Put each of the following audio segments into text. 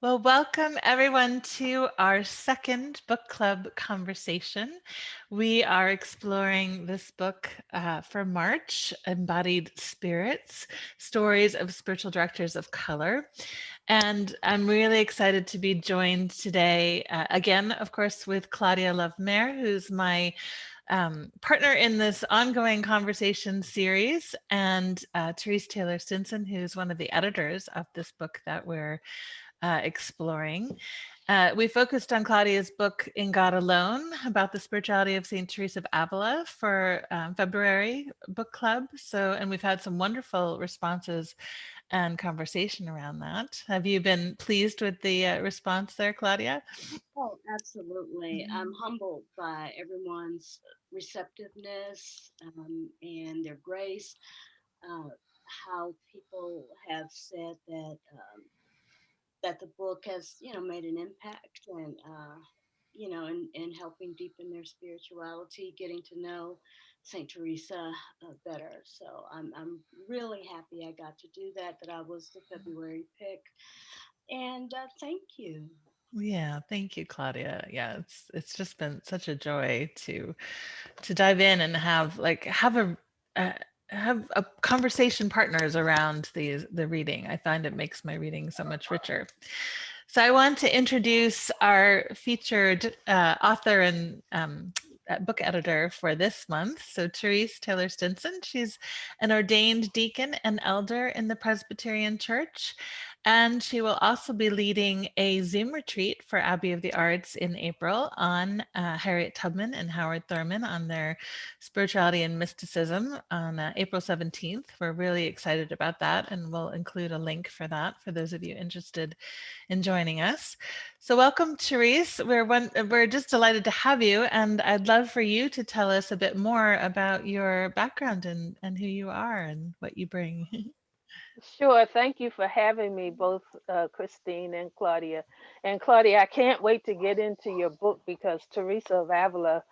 Well, welcome everyone to our second book club conversation. We are exploring this book for March, Embodied Spirits, Stories of Spiritual Directors of Color. And I'm really excited to be joined today, again, of course, with Claudia Love Mair, who's my partner in this ongoing conversation series, and Therese Taylor Stinson, who's one of the editors of this book that we're exploring. We focused on Claudia's book In God Alone about the spirituality of St. Teresa of Avila for February book club. And we've had some wonderful responses and conversation around that. Have you been pleased with the response there, Claudia? Oh, absolutely. I'm humbled by everyone's receptiveness and their grace. Uh, how people have said that the book has, made an impact and in helping deepen their spirituality, getting to know Saint Teresa better. So I'm really happy I got to do that. That I was the February pick, and thank you. Yeah, thank you, Claudia. Yeah, it's just been such a joy to dive in and uh, have a conversation partners around the reading. I find it makes my reading so much richer. So I want to introduce our featured author and book editor for this month. So Therese Taylor Stinson, she's an ordained deacon and elder in the Presbyterian Church. And she will also be leading a Zoom retreat for Abbey of the Arts in April on Harriet Tubman and Howard Thurman on their spirituality and mysticism on April 17th. We're really excited about that, and we'll include a link for that for those of you interested in joining us. So welcome, Therese. We're just delighted to have you, and I'd love for you to tell us a bit more about your background and who you are and what you bring. Sure. Thank you for having me, both Christine and Claudia. And Claudia, I can't wait to get into your book because Teresa of Avila,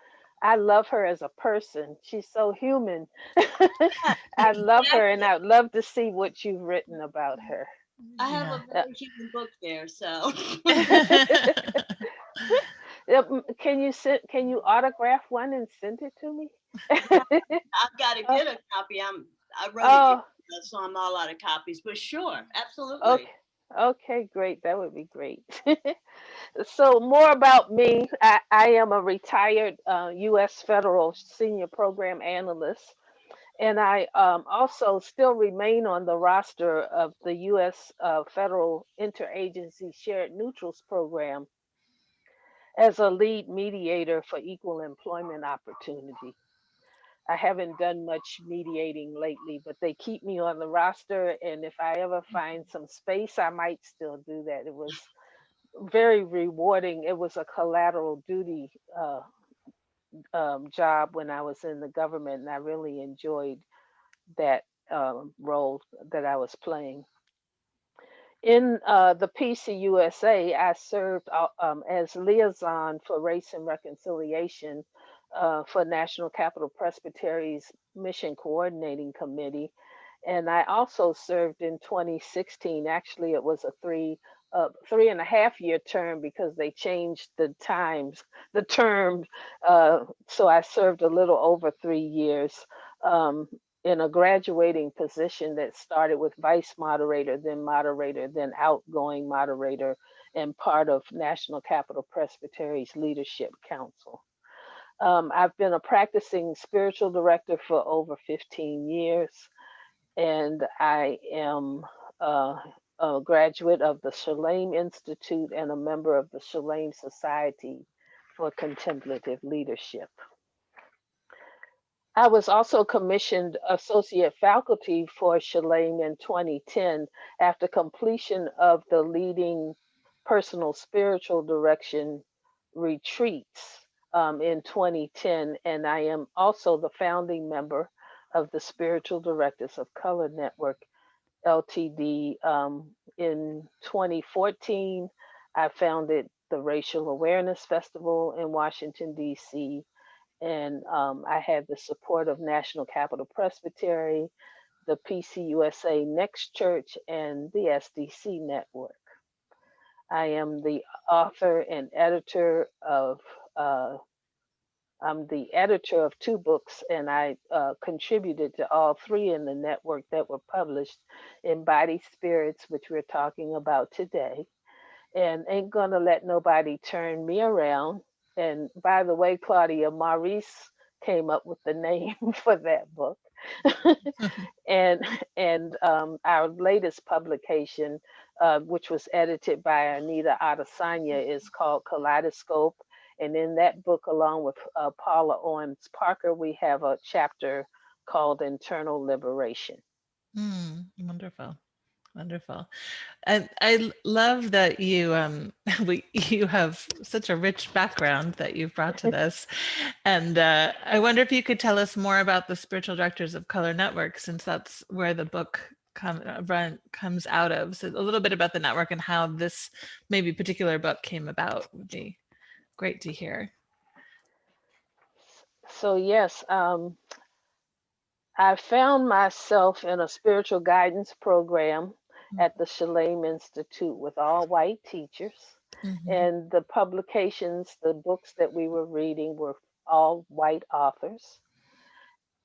I love her as a person. She's so human. I love her, and Exactly. I'd love to see what you've written about her. I have Yeah. a very human book there, so Can you autograph one and send it to me? I've got to Oh, get a copy. I wrote it, oh, so I'm all out of copies. But sure, absolutely. okay. Okay, great. That would be great. So, more about me. I am a retired U.S. federal senior program analyst, and I also still remain on the roster of the U.S. Federal Interagency Shared Neutrals Program as a lead mediator for equal employment opportunity. I haven't done much mediating lately, but they keep me on the roster, and if I ever find some space, I might still do that. It was very rewarding. It was a collateral duty job when I was in the government, and I really enjoyed that role that I was playing. In the PCUSA, I served as liaison for race and reconciliation for National Capital Presbytery's Mission Coordinating Committee. And I also served in 2016. Actually, it was a 3.5 year term because they changed the times, the term. So I served a little over 3 years. In a graduating position that started with vice moderator, then outgoing moderator, and part of National Capital Presbytery's Leadership Council. I've been a practicing spiritual director for over 15 years, and I am a graduate of the Shalem Institute and a member of the Shalem Society for Contemplative Leadership. I was also commissioned associate faculty for Shalem in 2010 after completion of the leading personal spiritual direction retreats in 2010. And I am also the founding member of the Spiritual Directors of Color Network, LTD. In 2014, I founded the Racial Awareness Festival in Washington, D.C., and I had the support of National Capital Presbytery, the PCUSA Next Church, and the SDC Network. I am the author and editor of I'm the editor of two books, and I contributed to all three in the network that were published: Embodied Spirits, which we're talking about today, and Ain't Gonna Let Nobody Turn Me Around. And by the way, Claudia, Maurice came up with the name for that book. and our latest publication, which was edited by Anita Adesanya, is called Kaleidoscope. And in that book, along with Paula Owens Parker, we have a chapter called Internal Liberation. Wonderful. Wonderful. And I love that you you have such a rich background that you've brought to this. And I wonder if you could tell us more about the Spiritual Directors of Color Network, since that's where the book comes out of. So a little bit about the network and how this maybe particular book came about would be great to hear. So, yes, I found myself in a spiritual guidance program at the Shalem Institute with all white teachers. Mm-hmm. And the publications, the books that we were reading were all white authors.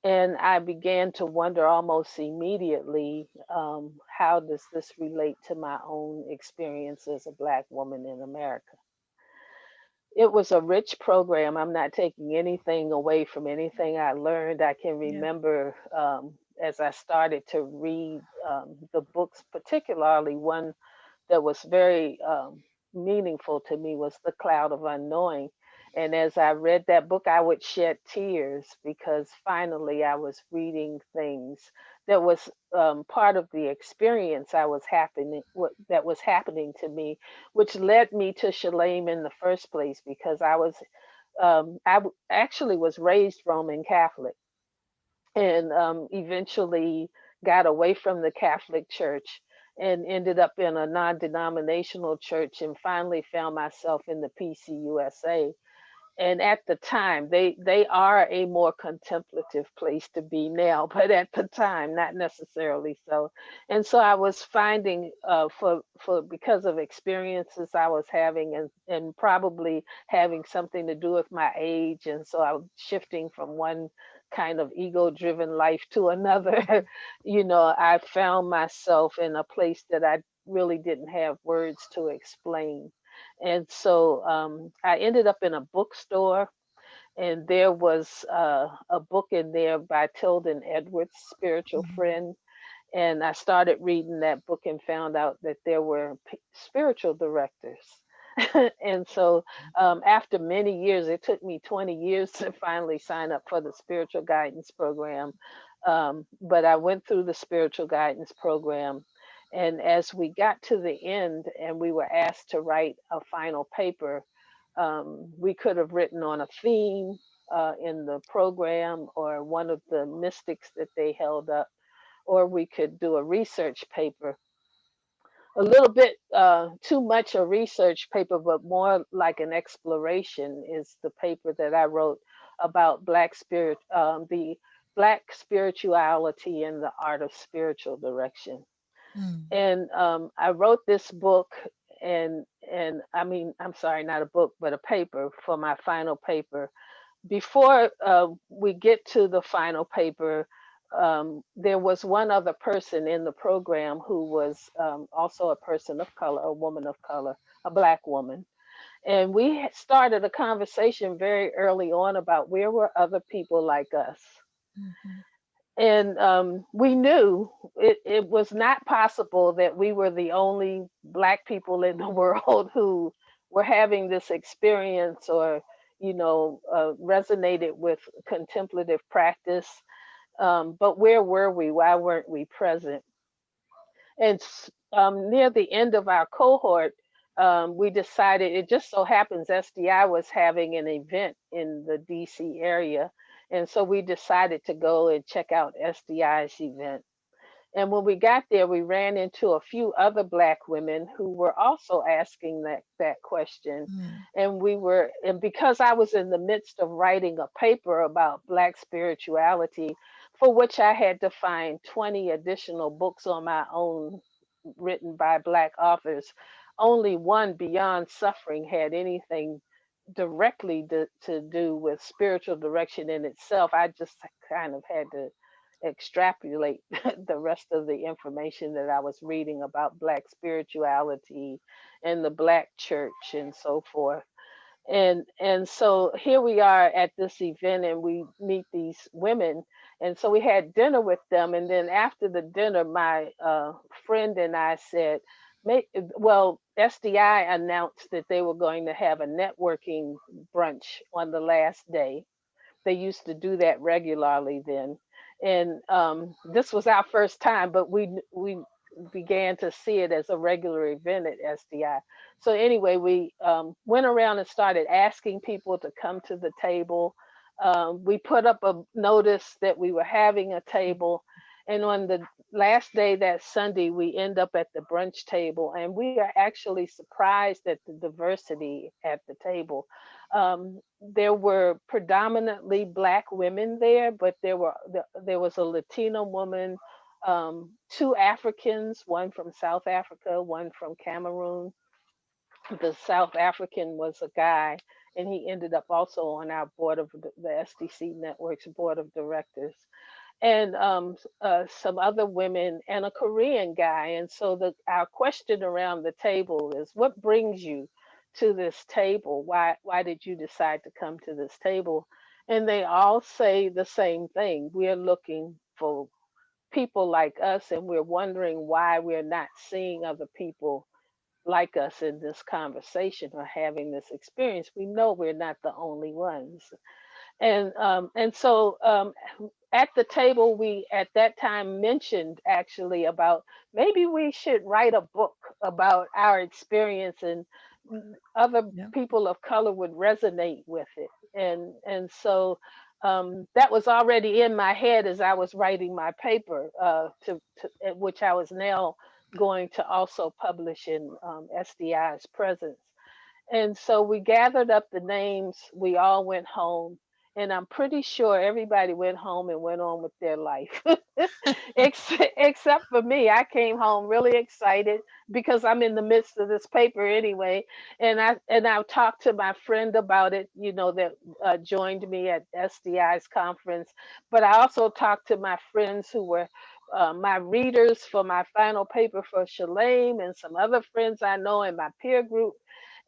And I began to wonder almost immediately, how does this relate to my own experience as a Black woman in America? It was a rich program. I'm not taking anything away from anything I learned. I can Yeah. remember, as I started to read the books, particularly one that was very meaningful to me was The Cloud of Unknowing. And as I read that book, I would shed tears because finally I was reading things that was part of the experience that was happening to me, which led me to Shalem in the first place because actually was raised Roman Catholic and eventually got away from the Catholic Church and ended up in a non-denominational church and finally found myself in the PCUSA. And at the time, they are a more contemplative place to be now, but at the time not necessarily so. And so I was finding, for because of experiences I was having, and probably having something to do with my age, and so I was shifting from one kind of ego driven life to another. I found myself in a place that I really didn't have words to explain. And so I ended up in a bookstore, and there was a book in there by Tilden Edwards, Spiritual Mm-hmm. Friend. And I started reading that book and found out that there were spiritual directors. And so after many years, it took me 20 years to finally sign up for the spiritual guidance program. But I went through the spiritual guidance program. And as we got to the end and we were asked to write a final paper, we could have written on a theme in the program or one of the mystics that they held up, or we could do a research paper. A little bit too much a research paper, but more like an exploration is the paper that I wrote about the Black spirituality and the art of spiritual direction. Mm. And I wrote this book, and I mean, I'm sorry, not a book, but a paper for my final paper. Before we get to the final paper, there was one other person in the program who was also a person of color, a woman of color, a Black woman. And we started a conversation very early on about where were other people like us. Mm-hmm. And we knew it was not possible that we were the only Black people in the world who were having this experience or, resonated with contemplative practice. But where were we? Why weren't we present? And near the end of our cohort, we decided, it just so happens SDI was having an event in the DC area. And so we decided to go and check out SDI's event. And when we got there, we ran into a few other Black women who were also asking that question. Mm. And because I was in the midst of writing a paper about Black spirituality, for which I had to find 20 additional books on my own written by Black authors, only one, Beyond Suffering, had anything directly to do with spiritual direction in itself. I just kind of had to extrapolate the rest of the information that I was reading about Black spirituality and the Black church and so forth. And so here we are at this event, and we meet these women, and so we had dinner with them, and then after the dinner, my friend and I said, well, SDI announced that they were going to have a networking brunch on the last day. They used to do that regularly then, and this was our first time, but we began to see it as a regular event at SDI. So anyway, we went around and started asking people to come to the table. We put up a notice that we were having a table, and on the last day, that Sunday, we end up at the brunch table, and we are actually surprised at the diversity at the table. There were predominantly Black women there, but there was a Latino woman, two Africans, one from South Africa, one from Cameroon. The South African was a guy, and he ended up also on our board of the SDC Network's board of directors, and some other women and a Korean guy. And so our question around the table is, what brings you to this table? Why did you decide to come to this table? And they all say the same thing. We're looking for people like us, and we're wondering why we're not seeing other people like us in this conversation or having this experience. We know we're not the only ones. And so at the table, we at that time mentioned actually about maybe we should write a book about our experience, and other Yeah. people of color would resonate with it. And so that was already in my head as I was writing my paper, which I was now going to also publish in SDI's presence. And so we gathered up the names, we all went home, and I'm pretty sure everybody went home and went on with their life. Except for me. I came home really excited because I'm in the midst of this paper anyway. And I talked to my friend about it, that joined me at SDI's conference. But I also talked to my friends who were my readers for my final paper for Shalane, and some other friends I know in my peer group.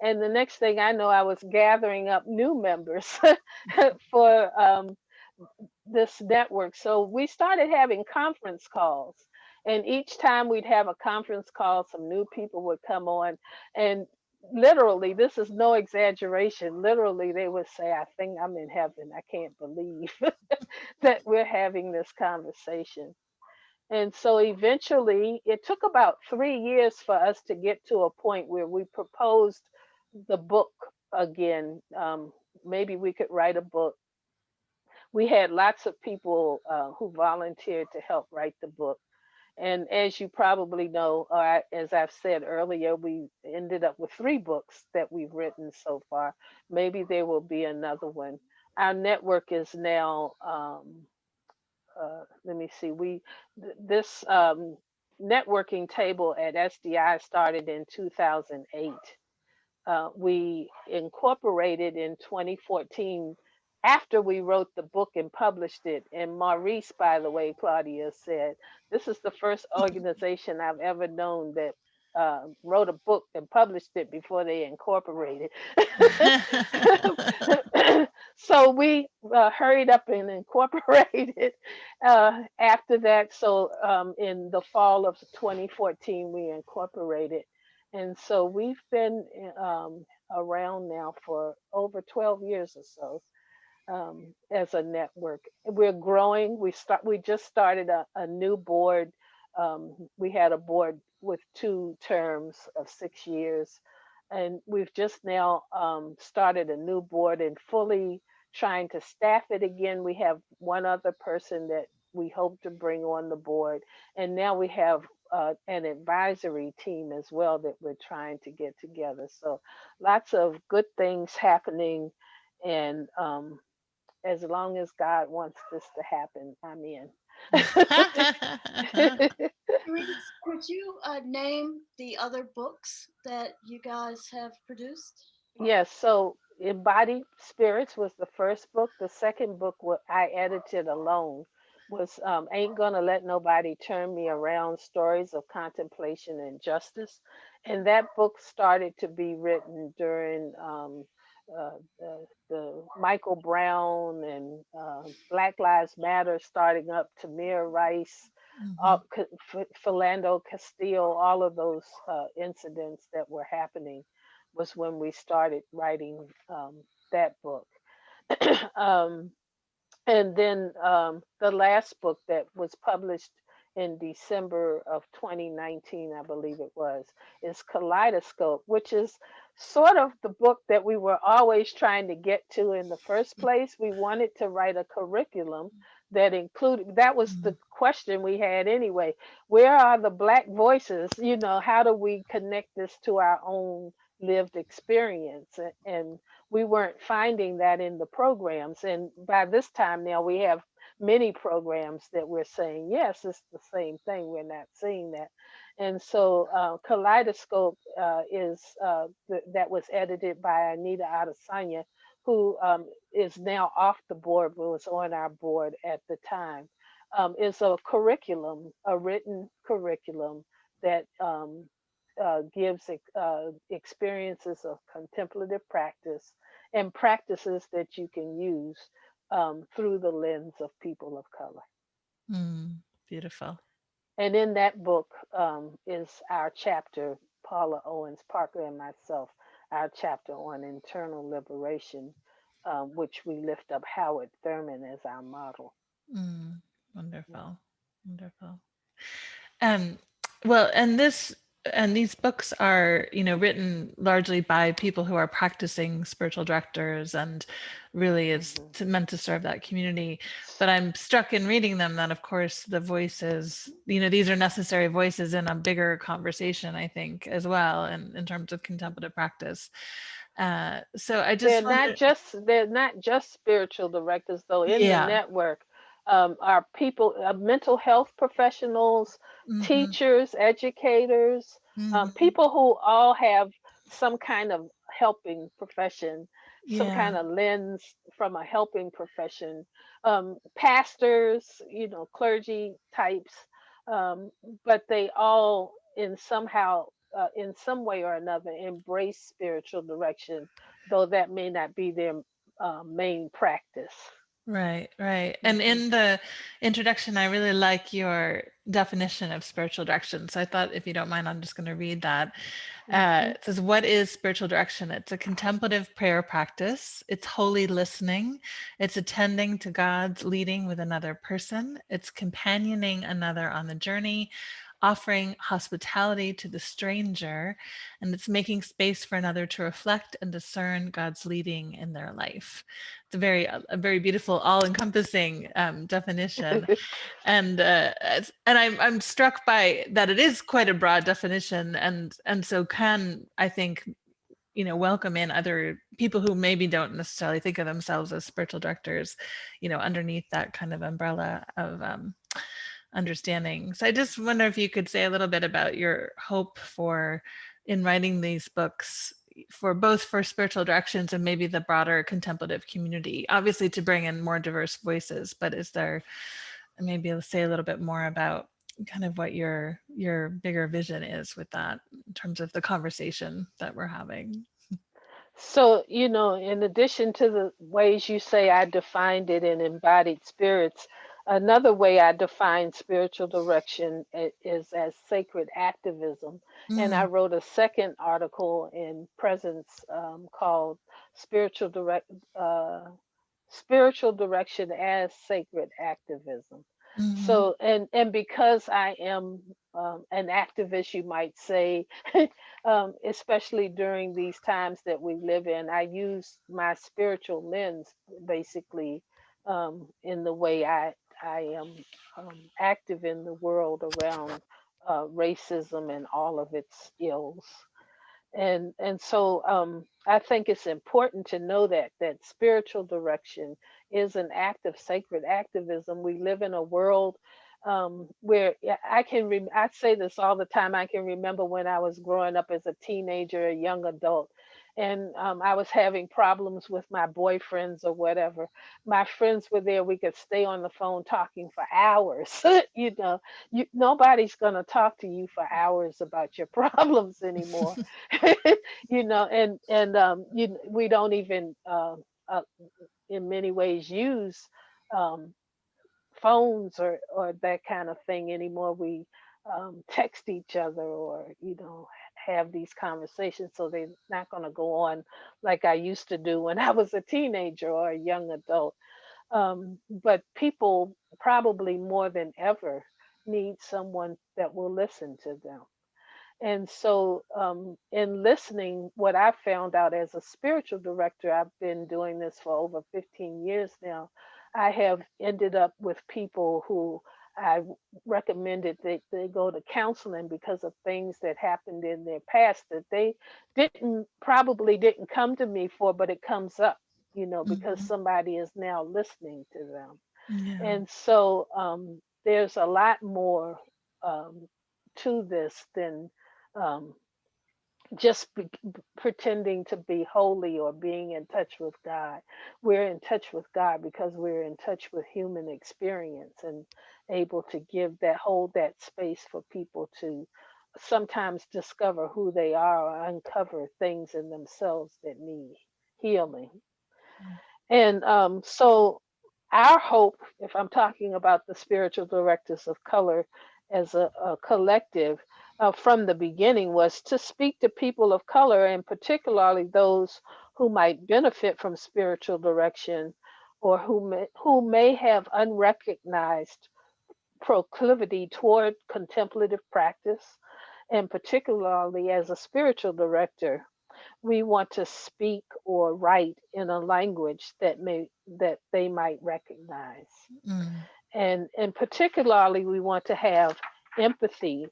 And the next thing I know, I was gathering up new members for this network. So we started having conference calls. And each time we'd have a conference call, some new people would come on. And literally, this is no exaggeration. Literally, they would say, I think I'm in heaven. I can't believe that we're having this conversation. And so eventually, it took about 3 years for us to get to a point where we proposed the book again. Maybe we could write a book. We had lots of people who volunteered to help write the book. And as you probably know, or as I've said earlier, we ended up with 3 books that we've written so far. Maybe there will be another one. Our network is now, let me see, this networking table at SDI started in 2008. We incorporated in 2014 after we wrote the book and published it. And Maurice, by the way, Claudia said, this is the first organization I've ever known that wrote a book and published it before they incorporated. So we hurried up and incorporated after that. So in the fall of 2014, we incorporated. And so we've been around now for over 12 years or so as a network. We're growing. We just started a new board. We had a board with 2 terms of 6 years, and we've just now started a new board and fully trying to staff it again. We have one other person that we hope to bring on the board, and now we have an advisory team as well that we're trying to get together. So lots of good things happening, and as long as God wants this to happen, I'm in. Therese, could you name the other books that you guys have produced? Yes, so Embodied Spirits was the first book. The second book, what I edited alone, was Ain't Gonna Let Nobody Turn Me Around, Stories of Contemplation and Justice. And that book started to be written during the Michael Brown and Black Lives Matter starting up, Tamir Rice, Mhm. Philando Castile, all of those incidents that were happening was when we started writing that book. um, and then the last book that was published in December of 2019, I believe it was, is Kaleidoscope, which is sort of the book that we were always trying to get to in the first place. We wanted to write a curriculum that included, that was the Mhm. question we had anyway. Where are the Black voices? You know, how do we connect this to our own lived experience? And we weren't finding that in the programs. And by this time now, we have many programs that we're saying, yes, it's the same thing. We're not seeing that. And so Kaleidoscope that was edited by Anita Adesanya, who is now off the board, but was on our board at the time, is a curriculum, a written curriculum that gives experiences of contemplative practice and practices that you can use through the lens of people of color. Mm, beautiful. And in that book is our chapter, Paula Owens Parker and myself, our chapter on internal liberation, which we lift up Howard Thurman as our model. Mm, Yeah. wonderful. Wonderful. Um, well, and these books are, written largely by people who are practicing spiritual directors, and really it's Mhm. meant to serve that community. But I'm struck in reading them that, of course, the voices, these are necessary voices in a bigger conversation, I think, as well, and in terms of contemplative practice. So I just wonder, They're not just spiritual directors though. In the yeah. network are people, mental health professionals, Hmm. teachers, educators, Hmm. people who all have some kind of helping profession, some Yeah. kind of lens from a helping profession, pastors, clergy types, um, but they all in some way or another embrace spiritual direction, though that may not be their main practice. Right, right. And Hmm. in the introduction, I really like your definition of spiritual direction. So I thought, if you don't mind, I'm just going to read that. Hmm. It says, "What is spiritual direction? It's a contemplative prayer practice. It's holy listening. It's attending to God's leading with another person. It's companioning another on the journey, offering hospitality to the stranger, and it's making space for another to reflect and discern God's leading in their life." It's a very beautiful, all-encompassing definition, and I'm struck by that. It is quite a broad definition, and so can, I think, welcome in other people who maybe don't necessarily think of themselves as spiritual directors, underneath that kind of umbrella of understanding. So I just wonder if you could say a little bit about your hope for, in writing these books, for both for spiritual directions and maybe the broader contemplative community, obviously to bring in more diverse voices, but is there, maybe say a little bit more about kind of what your bigger vision is with that in terms of the conversation that we're having. So, in addition to the ways you say I defined it in Embodied Spirits, another way I define spiritual direction is as sacred activism. And I Mm, wrote a second article in Presence called Spiritual Direct Spiritual Direction as Sacred Activism. mhm, So, and because I am an activist, you might say, especially during these times that we live in, I use my spiritual lens basically in the way I am active in the world around racism and all of its ills. And so I think it's important to know that spiritual direction is an act of sacred activism. We live in a world where, yeah, I say this all the time. I can remember when I was growing up as a teenager, a young adult, and I was having problems with my boyfriends or whatever. My friends were there. We could stay on the phone talking for hours. Nobody's going to talk to you for hours about your problems anymore. We don't even uh, in many ways use um, phones or that kind of thing anymore. We text each other, or have these conversations, so they're not going to go on like I used to do when I was a teenager or a young adult. But people probably more than ever need someone that will listen to them. And so, in listening, what I found out as a spiritual director, I've been doing this for over 15 years now. I have ended up with people who I recommended that they go to counseling because of things that happened in their past that they probably didn't come to me for, but it comes up, because Mhm. somebody is now listening to them. Yeah. And so there's a lot more um, to this than um, just pretending to be holy or being in touch with God. We're in touch with God because we're in touch with human experience and able to hold that space for people to sometimes discover who they are or uncover things in themselves that need healing. And so, our hope, if I'm talking about the spiritual directors of color as a collective, from the beginning was to speak to people of color, and particularly those who might benefit from spiritual direction, or who may have unrecognized proclivity toward contemplative practice, and particularly as a spiritual director we want to speak or write in a language that they might recognize, Mm. and particularly we want to have empathy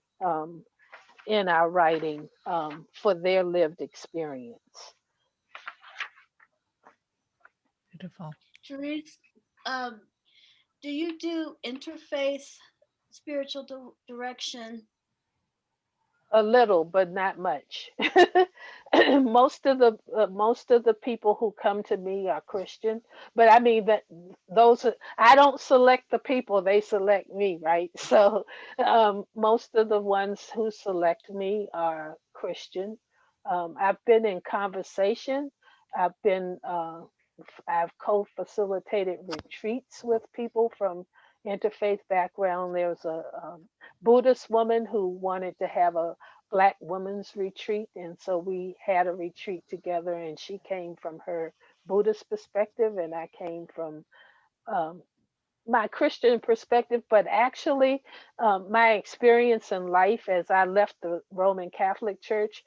in our writing for their lived experience. Beautiful. Therese, um, do you do interfaith spiritual direction? A little, but not much. Most of the people who come to me are Christian, but I mean that I don't select the people; they select me, right? So most of the ones who select me are Christian. I've been in conversation. I've been I've co-facilitated retreats with people from interfaith background. There's a Buddhist woman who wanted to have a Black women's retreat, and so we had a retreat together. And she came from her Buddhist perspective, and I came from um, my Christian perspective, but actually, my experience in life as I left the Roman Catholic Church,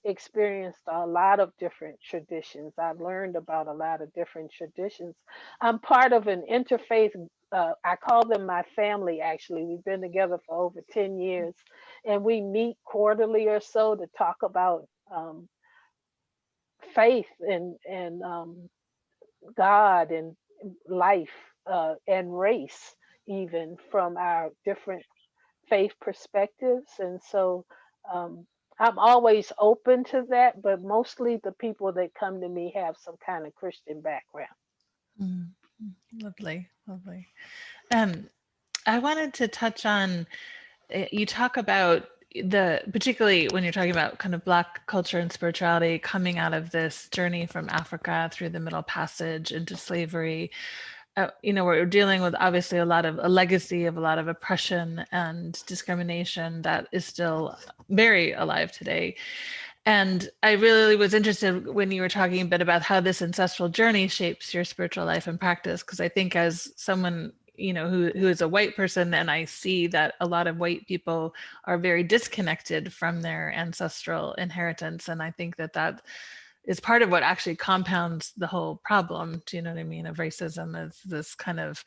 experienced a lot of different traditions. I learned about a lot of different traditions. I'm part of an interfaith. I call them my family. Actually, we've been together for over 10 years, and we meet quarterly or so to talk about faith and God and life and race, even from our different faith perspectives. And so um, I'm always open to that, but mostly the people that come to me have some kind of Christian background. Mm. Lovely. Lovely. Um, I wanted to touch on, you talk about particularly when you're talking about kind of Black culture and spirituality coming out of this journey from Africa through the Middle Passage into slavery. We're dealing with obviously a legacy of a lot of oppression and discrimination that is still very alive today. And I really was interested when you were talking a bit about how this ancestral journey shapes your spiritual life and practice, because I think as someone who is a white person, and I see that a lot of white people are very disconnected from their ancestral inheritance, and I think that is part of what actually compounds the whole problem. Do you know what I mean? Of racism is this kind of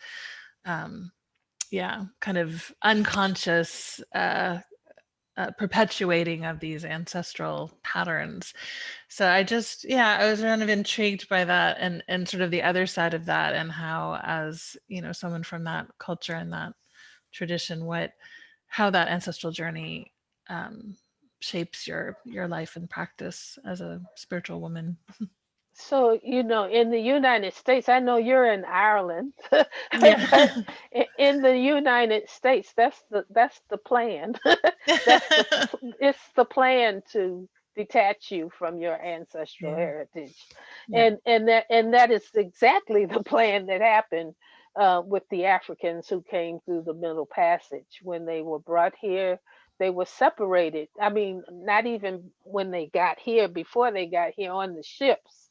kind of unconscious perpetuating of these ancestral patterns. So I was kind of intrigued by that, and sort of the other side of that, and how, as someone from that culture and that tradition, how that ancestral journey shapes your life and practice as a spiritual woman. So, in the United States, I know you're in Ireland, Yeah. but in the United States, that's the plan. It's the plan to detach you from your ancestral Yeah. heritage, Yeah. and that is exactly the plan that happened with the Africans who came through the Middle Passage. When they were brought here, they were separated. I mean, not even when they got here, before they got here on the ships,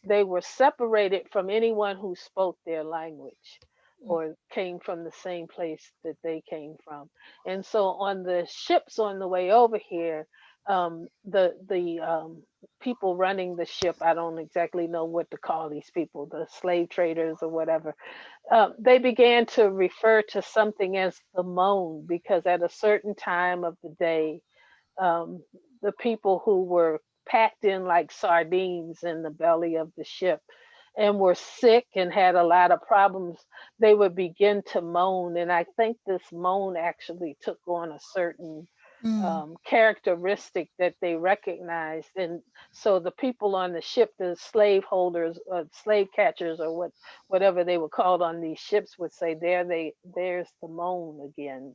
they were separated from anyone who spoke their language or came from the same place that they came from. And so on the ships on the way over here, the people running the ship, I don't exactly know what to call these people, the slave traders or whatever, they began to refer to something as the moon, because at a certain time of the day, um, the people who were packed in like sardines in the belly of the ship and were sick and had a lot of problems, they would begin to moan. And I think this moan actually took on a certain Mm. characteristic that they recognized. And so the people on the ship, the slave holders, slave catchers, or whatever they were called on these ships, would say, there's the moan again.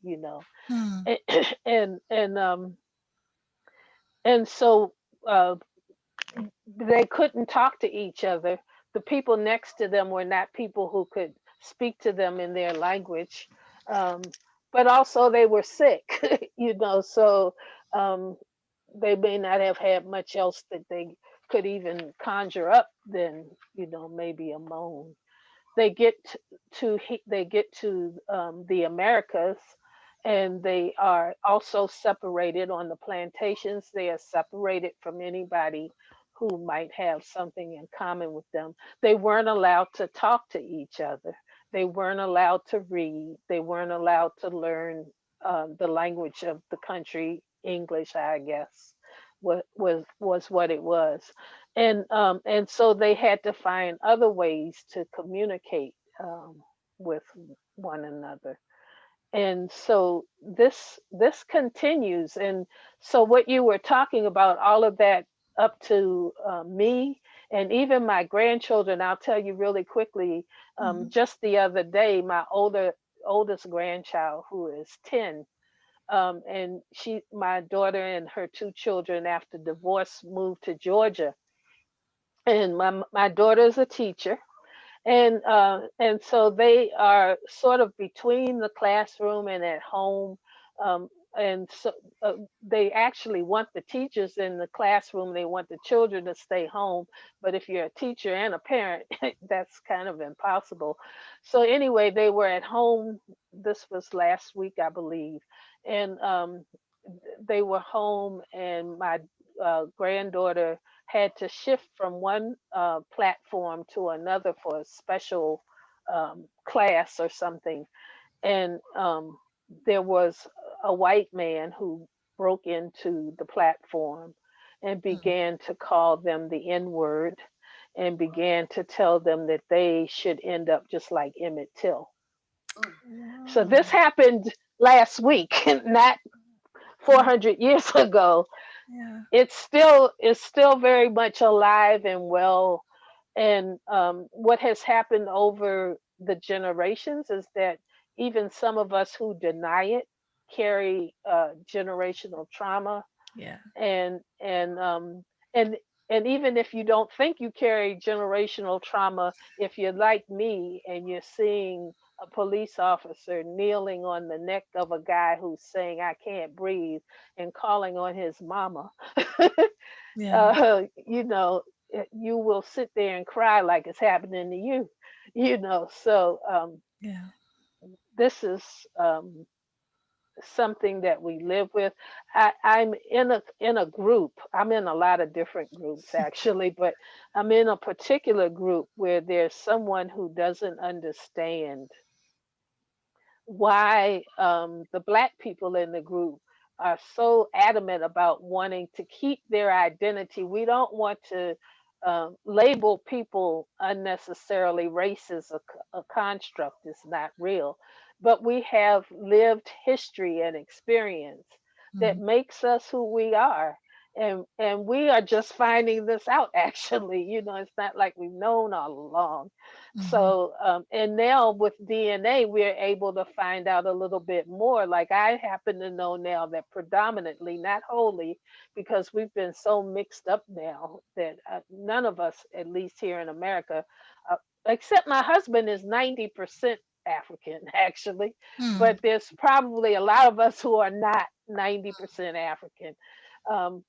Mm. and and um and so uh, they couldn't talk to each other. The people next to them were not people who could speak to them in their language, um, but also they were sick, so um, they may not have had much else that they could even conjure up than, maybe a moan. They get to the Americas, and they are also separated on the plantations. They are separated from anybody who might have something in common with them. They weren't allowed to talk to each other. They weren't allowed to read. They weren't allowed to learn the language of the country, English, I guess, was what it was. And so they had to find other ways to communicate with one another. And so this continues. And so what you were talking about, all of that, up to me and even my grandchildren, I'll tell you really quickly. Mhm. Just the other day, my oldest grandchild, who is 10, and my daughter and her two children, after divorce, moved to Georgia. And my daughter is a teacher, and so they are sort of between the classroom and at home. um, and so they actually want the teachers in the classroom, they want the children to stay home, but if you're a teacher and a parent, that's kind of impossible. So anyway, they were at home. This was last week, I believe. And they were home, and my granddaughter had to shift from one platform to another for a special class or something. And there was a white man who broke into the platform and Mm. began to call them the N word, and began to tell them that they should end up just like Emmett Till. Mm. So Wow. this happened last week, not Yeah. 400 years ago. Yeah. It's still very much alive and well. And what has happened over the generations is that even some of us who deny it carry generational trauma. Yeah. And and um and and even if you don't think you carry generational trauma, if you're like me and you're seeing a police officer kneeling on the neck of a guy who's saying I can't breathe and calling on his mama, Yeah. you know, you will sit there and cry like it's happening to you, So Yeah. this is something that we live with. I'm in a group. I'm in a lot of different groups actually, but I'm in a particular group where there's someone who doesn't understand why the black people in the group are so adamant about wanting to keep their identity. We don't want to label people unnecessarily. Race is a construct, it's not real. But we have lived history and experience that Mhm. makes us who we are. And we are just finding this out actually. It's not like we've known all along. Mhm. So, and now with DNA, we're able to find out a little bit more. Like I happen to know now that predominantly, not wholly, because we've been so mixed up now that none of us, at least here in America, uh, except my husband, is 90% African, actually. Mm. But there's probably a lot of us who are not 90% African.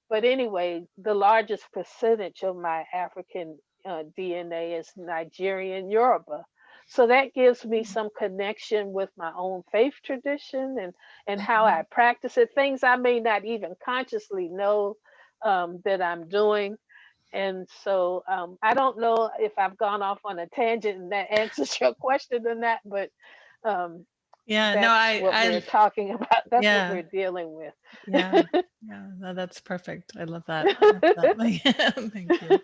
But anyway, the largest percentage of my African DNA is Nigerian Yoruba. So that gives me some connection with my own faith tradition and how I Mhm. practice it, things I may not even consciously know that I'm doing. And so I don't know if I've gone off on a tangent and that answers your question or not, but um, Yeah, no, that's what we're talking about. That's what yeah, we're dealing with. yeah, yeah. No, that's perfect. I love that. I love that. Thank you.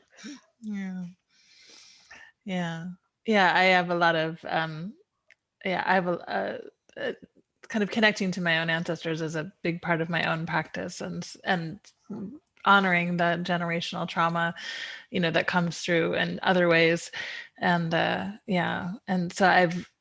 Yeah, yeah, yeah. I have a lot of yeah. I have a kind of connecting to my own ancestors is a big part of my own practice, and honoring the generational trauma, that comes through in other ways. And yeah, and so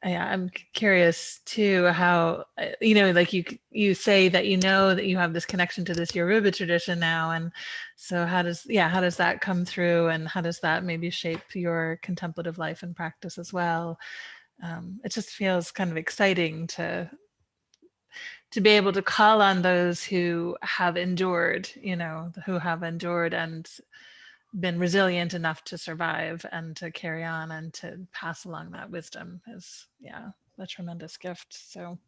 I'm curious too how like you say that that you have this connection to this Yoruba tradition now, and so how does that come through, and how does that maybe shape your contemplative life and practice as well? It just feels kind of exciting to be able to call on those who have endured, who have endured and been resilient enough to survive and to carry on and to pass along that wisdom is, yeah, a tremendous gift. So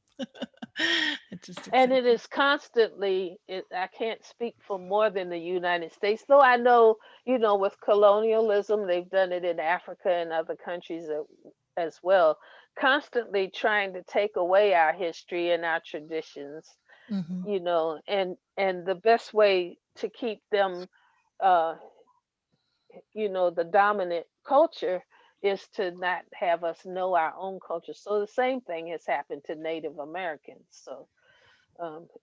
it's just And exciting. it is constantly, I can't speak for more than the United States, though I know, with colonialism, they've done it in Africa and other countries as well, constantly trying to take away our history and our traditions, Hmm. and the best way to keep them, uh, the dominant culture is to not have us know our own culture. So the same thing has happened to Native Americans. So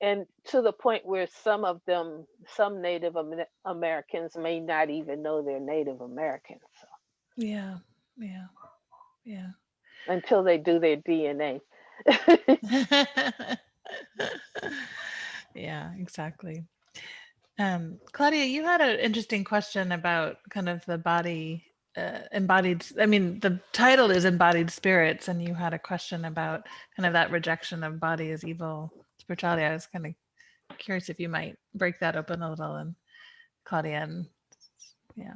and to the point where some Native Americans may not even know they're Native Americans, so, Yeah, yeah, yeah. until they do their DNA. Yeah, exactly. Claudia, you had an interesting question about kind of the body, embodied. I mean, the title is Embodied Spirits, and you had a question about kind of that rejection of body as evil spirituality. I was kind of curious if you might break that open a little, and Claudia, and yeah,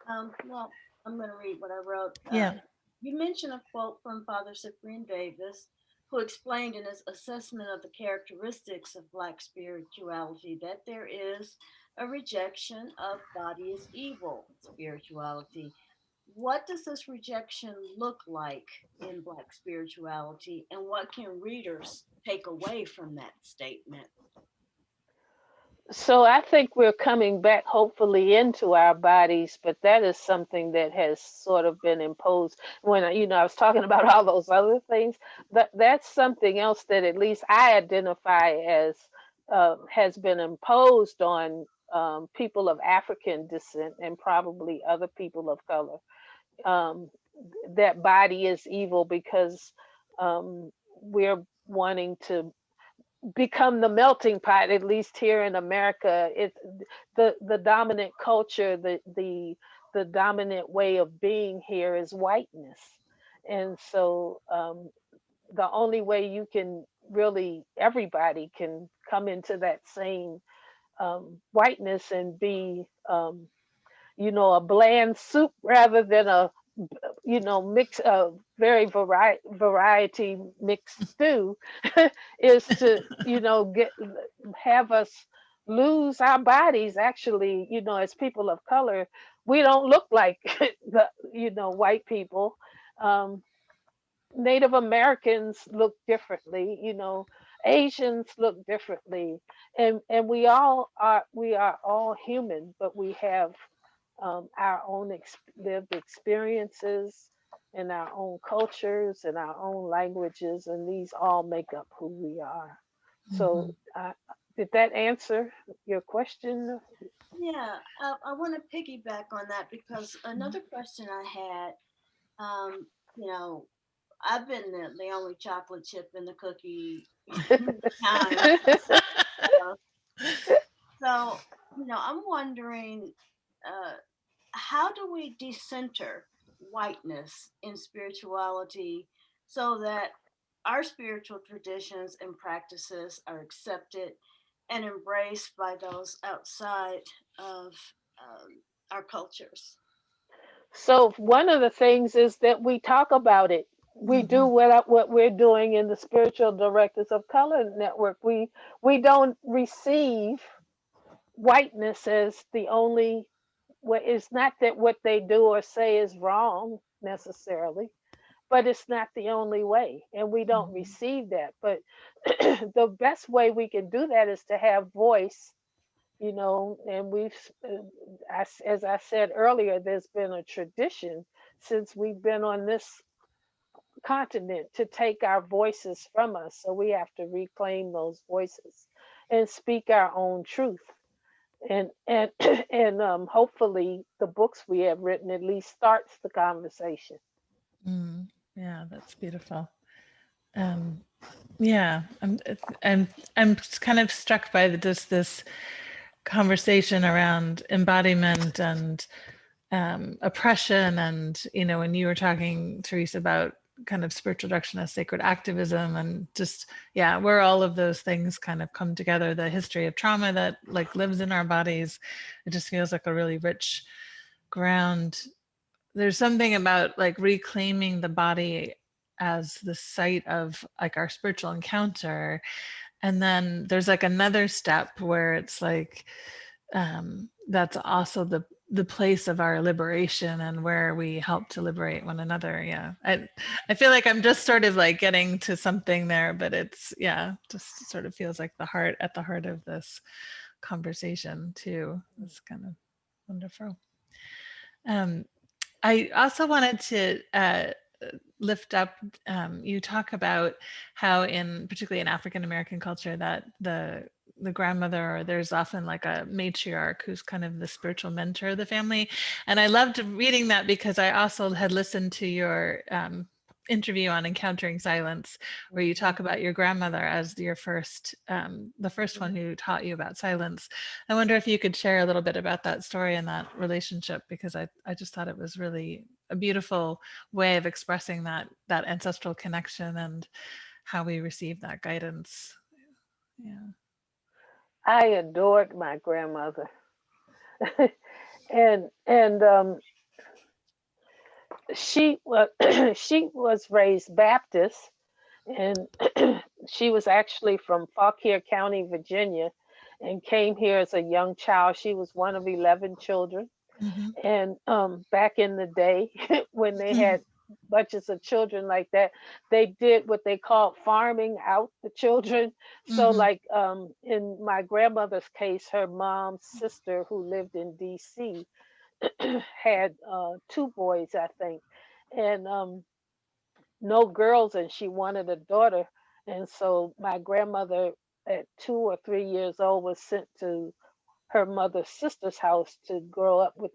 Well, I'm going to read what I wrote. yeah, You mentioned a quote from Father Cyprian Davis, who explained in his assessment of the characteristics of Black spirituality that there is a rejection of body as evil spirituality. What does this rejection look like in Black spirituality, and what can readers take away from that statement? So I think we're coming back hopefully into our bodies, but that is something that has sort of been imposed. When I was talking about all those other things, that's something else that at least I identify as has been imposed on people of African descent and probably other people of color. Um, that body is evil because we're wanting to become the melting pot. At least here in America, it's the dominant culture, the dominant way of being here is whiteness. And so the only way you can really, everybody can come into that same whiteness and be a bland soup rather than a mix of very variety mixed stew, is to get have us lose our bodies. Actually, as people of color, we don't look like the white people. um Native Americans look differently. Asians look differently, and we are all human, but we have our own lived experiences and our own cultures and our own languages, and these all make up who we are. So, Mhm. did that answer your question? Yeah, I want to piggyback on that because another question I had, you know, I've been the only chocolate chip in the cookie time. Uh, so, I'm wondering, uh, how do we decenter whiteness in spirituality so that our spiritual traditions and practices are accepted and embraced by those outside of our cultures? So one of the things is that we talk about it. We do Mhm. what we're doing in the Spiritual Directors of Color Network. We don't receive whiteness as the only way. It's not that what they do or say is wrong necessarily, but it's not the only way, and we don't Mhm. receive that. But the best way we can do that is to have voice, and as I said earlier, there's been a tradition since we've been on this continent to take our voices from us. So we have to reclaim those voices and speak our own truth. And and hopefully the books we have written at least starts the conversation. Mm. Yeah, that's beautiful. Um, yeah, I'm kind of struck by just this conversation around embodiment and oppression, and when you were talking, Therese, about kind of spiritual direction as sacred activism, and just yeah, where all of those things kind of come together, the history of trauma that like lives in our bodies, it just feels like a really rich ground. There's something about like reclaiming the body as the site of like our spiritual encounter, and then there's like another step where it's like that's also the place of our liberation and where we help to liberate one another. Yeah, I feel like I'm just sort of like getting to something there, but it's yeah, just sort of feels like the heart of this conversation too. It's kind of wonderful. um I also wanted to lift up, you talk about how in particularly in African American culture that the grandmother, or there's often like a matriarch who's kind of the spiritual mentor of the family. And I loved reading that because I also had listened to your interview on encountering silence, where you talk about your grandmother as your first the first one who taught you about silence. I wonder if you could share a little bit about that story and that relationship, because I just thought it was really a beautiful way of expressing that ancestral connection and how we receive that guidance. Yeah. I adored my grandmother, and she was she was raised Baptist, and she was actually from Fauquier County, Virginia, and came here as a young child. She was one of 11 children. Mm-hmm. And back in the day, when they had bunches of children like that, they did what they called farming out the children. So, Mm-hmm. like in my grandmother's case, her mom's sister, who lived in D.C., had two boys, I think, and no girls, and she wanted a daughter. And so my grandmother, at 2 or 3 years old, was sent to her mother's sister's house to grow up with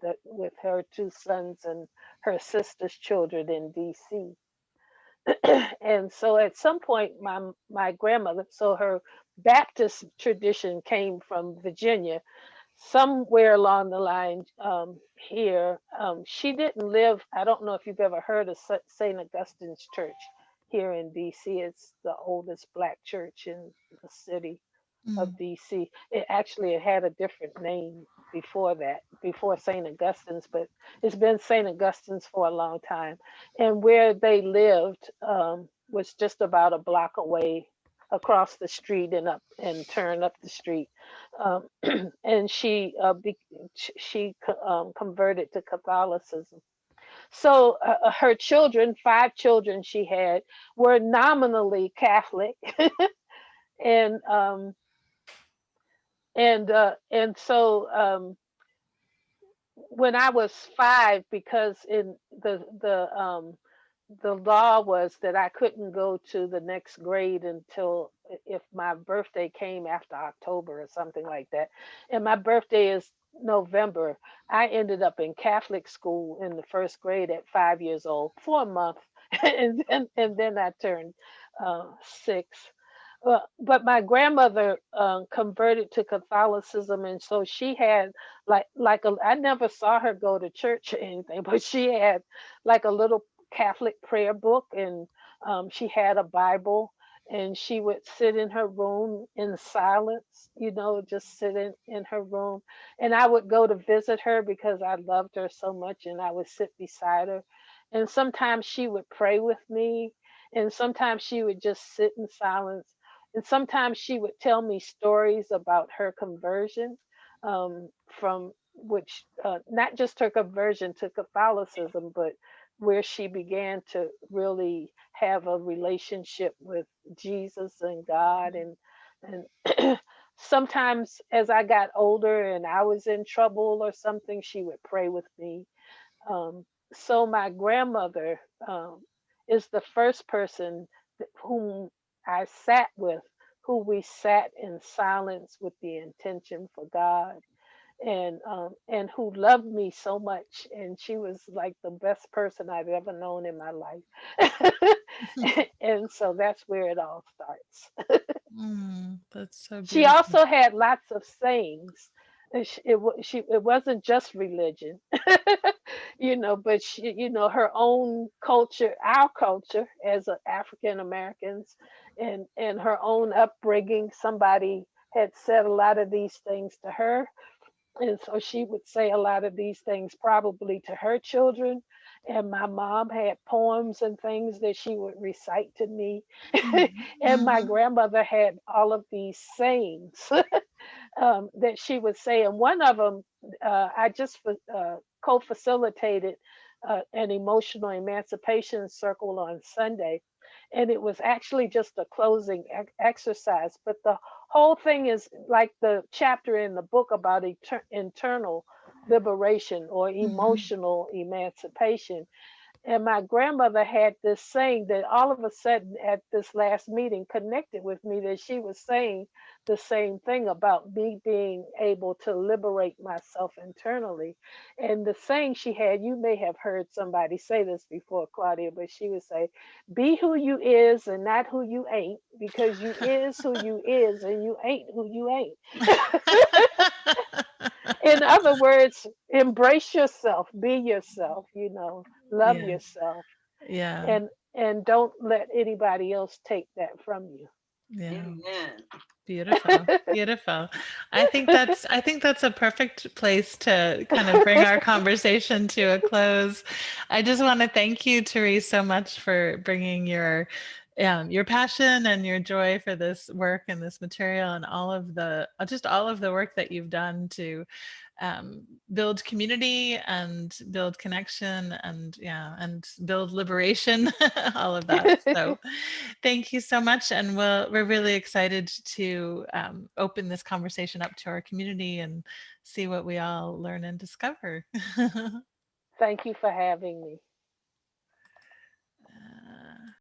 her two sons and her sister's children in D.C. And so at some point, my grandmother, so her Baptist tradition came from Virginia. Somewhere along the line, here, she didn't live. I don't know if you've ever heard of St. Augustine's Church here in D.C. It's the oldest Black church in the city of DC. It had a different name before that, before St. Augustine's, but it's been St. Augustine's for a long time. And where they lived was just about a block away, across the street and up and turn up the street. Um, and she converted to Catholicism. So her children, 5 children she had, were nominally Catholic, and so when I was 5, because in the law was that I couldn't go to the next grade until if my birthday came after October or something like that. And my birthday is November. I ended up in Catholic school in the first grade at 5 years old for a month, and then I turned 6. But my grandmother converted to Catholicism, and so she had I never saw her go to church or anything, but she had like a little Catholic prayer book, and she had a Bible, and she would sit in her room in silence, just sit in her room. And I would go to visit her because I loved her so much, and I would sit beside her. And sometimes she would pray with me, and sometimes she would just sit in silence. And sometimes she would tell me stories about her conversion, from which, not just her conversion to Catholicism, but where she began to really have a relationship with Jesus and God. And sometimes as I got older and I was in trouble or something, she would pray with me. So my grandmother, is the first person whom I sat with, who we sat in silence with the intention for God, and who loved me so much, and she was like the best person I've ever known in my life. And so that's where it all starts. That's so She beautiful. also had lots of sayings. It wasn't just religion, but her own culture, our culture as African Americans, and her own upbringing. Somebody had said a lot of these things to her, and so she would say a lot of these things probably to her children. And my mom had poems and things that she would recite to me. And my Mhm. grandmother had all of these sayings that she would say. And one of them, I just co facilitated an emotional emancipation circle on Sunday. And it was actually just a closing exercise. But the whole thing is like the chapter in the book about internal liberation or Mhm. emotional emancipation. And my grandmother had this saying that all of a sudden at this last meeting connected with me, that she was saying the same thing about me being able to liberate myself internally. And the saying she had, you may have heard somebody say this before, Claudia, but she would say, be who you is and not who you ain't, because you is who you is and you ain't who you ain't. In other words, embrace yourself, be yourself, love Yeah. yourself, Yeah. and don't let anybody else take that from you. Yeah. Amen. Beautiful. Beautiful. I think that's a perfect place to kind of bring our conversation to a close. I just want to thank you, Therese, so much for bringing your passion and your joy for this work and this material and all of the work that you've done to build community and build connection and and build liberation, all of that. So thank you so much, and we're really excited to open this conversation up to our community and see what we all learn and discover. Thank you for having me.